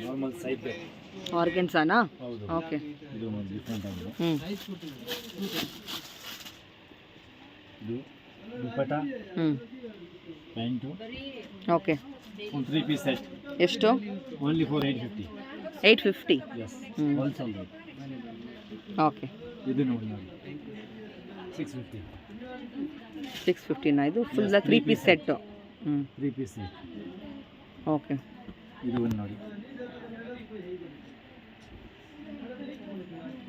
Normal side ಆರ್ಗೆನ್ಸಾನಾ? ಹೌದು. Okay. ಇದು different ಆಗಿದೆ. ಇದು ದುಪ್ಪಟ್ಟ, ಪ್ಯಾಂಟು. ಓಕೆ. ಒಂದು 3 ಪೀಸ್ ಸೆಟ್. ಎಷ್ಟು? Only for 850. 850. Yes, wholesale rate. Okay. ಇದು ನೋಡಿ 650. 650 ಇದು full 3 piece set. 3 piece set. Okay. ಇದು ಒಂದು ನೋಡಿ,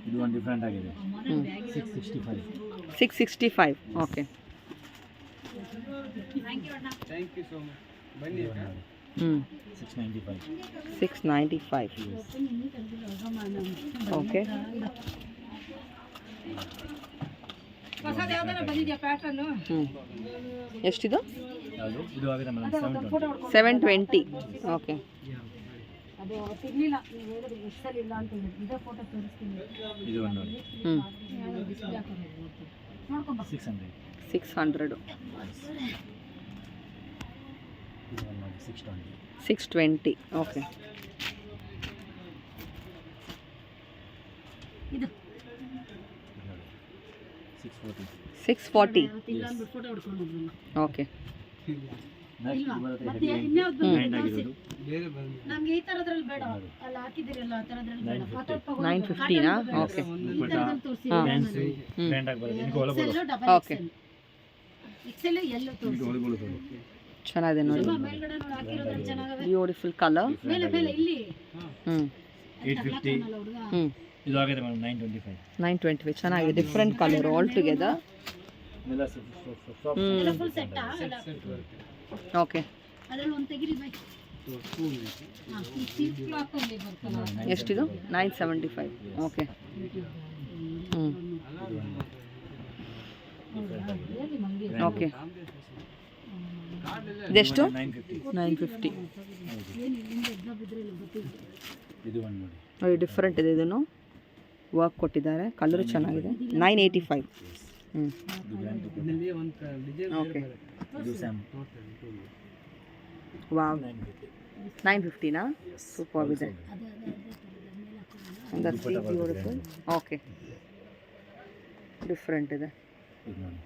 ಇದು ಒಂದು ಡಿಫ್ರೆಂಟ್ ಆಗಿದೆ. 665. 665. Okay. Thank you so much. ಬನ್ನಿ. 695. 695. ಓಕೆ. ಎಷ್ಟಿದು? ಇದು ಆಗಿದೆ ಮೇಡಮ್ 720. 720. ಓಕೆ. ಇದು ಒಂದು ನೋಡಿ 600. 600. ಇದು ಒಂದು ನೋಡಿ 620. 620. ಓಕೆ. ಇದು ನೋಡಿ 640. 640. ಓಕೆ. ನೆಕ್ಸ್ಟ್ ಬರುತ್ತೆ ಹೆವಿ ಹ್ಯಾಂಡ್ ಆಗಿರೋದು. ನಮಗೆ ಈ ತರದ್ರಲ್ಲಿ ಬೇಡ, ಅಲ್ಲಿ ಹಾಕಿದಿರಲ್ಲ ಆ ತರದ್ರಲ್ಲಿ ಬೇಡ. 950 ನಾ? ಓಕೆ. ಫ್ಯಾನ್ಸಿ ಬ್ರ್ಯಾಂಡ್ ಆಗಿ ಬರುತ್ತೆ. ಇದಕ್ಕೆ ಒಳಗೆ ಓಕೆ. ಎಕ್ಸೆಲ್ ಎಲ್ಲೋ ತೋರಿಸಿ. ಚೆನ್ನಾಗಿದೆ ನೋಡಿ, ಮೇಲ್ಗಡೆ ನೋಡಿ ಹಾಕಿರೋದ್ರಲ್ಲಿ ಚೆನ್ನಾಗವೆ. Beautiful colour. ಮೇಲೆ ಇಲ್ಲಿ 850. ಇದು ಆಗಿದೆ ಮೇಡಮ್ 925. 925 ಚೆನ್ನಾಗಿದೆ, ಡಿಫ್ರೆಂಟ್ ಕಲರ್ ಆಲ್ ಟುಗೆದರ್. ಎಲ್ಲ ಫುಲ್ ಸೆಟ್ ಓಕೆ. ಅದರಲ್ಲಿ ಒಂದು ತೆಗಿರಿ ಬೈ. ಈ ಸಿಲ್ಕ್ ಕ್ಲಾತ್ ಅಲ್ಲಿ ಬರ್ತಲ್ಲ. ಎಷ್ಟಿದು? 975. ಓಕೆ. ಓಕೆ. ಇದೆಷ್ಟು? 950. 950. ಇದು ಒಂದು ನೋಡಿ, ನೋಡಿ ಡಿಫ್ರೆಂಟ್ ಇದೆ, ಇದನ್ನು ವರ್ಕ್ ಕೊಟ್ಟಿದ್ದಾರೆ, ಕಲರು ಚೆನ್ನಾಗಿದೆ. 985. ಇದು ಬ್ರ್ಯಾಂಡ್ ಓಕೆ. ಇದು ಸ್ಯಾಮ್ ವಾವ್. 950 ನಾ? ಸೂಪರ್ ಇದೆ. That's beautiful. ಓಕೆ. ಡಿಫ್ರೆಂಟ್ ಇದೆ. ಇದು ನೋಡಿ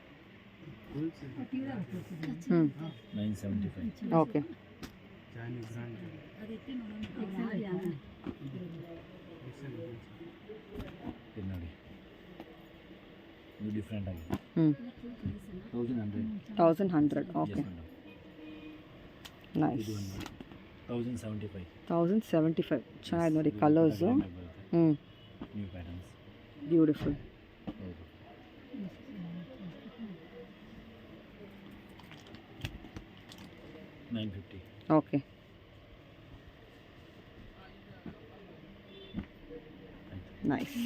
975. ಓಕೆ. ಇದು ನೋಡಿ, ಇದು ಡಿಫ್ರೆಂಟ್ ಆಗಿದೆ. 1100. 1100. ಓಕೆ. ನೈಸ್. ಇದು ಒಂದು 1075. 1075 ಚೆನ್ನಾಗಿದೆ ನೋಡಿ ಕಲರ್ಸು. New patterns, beautiful. ಹೌದು. $950. ಓಕೆ. ನೈಸ್.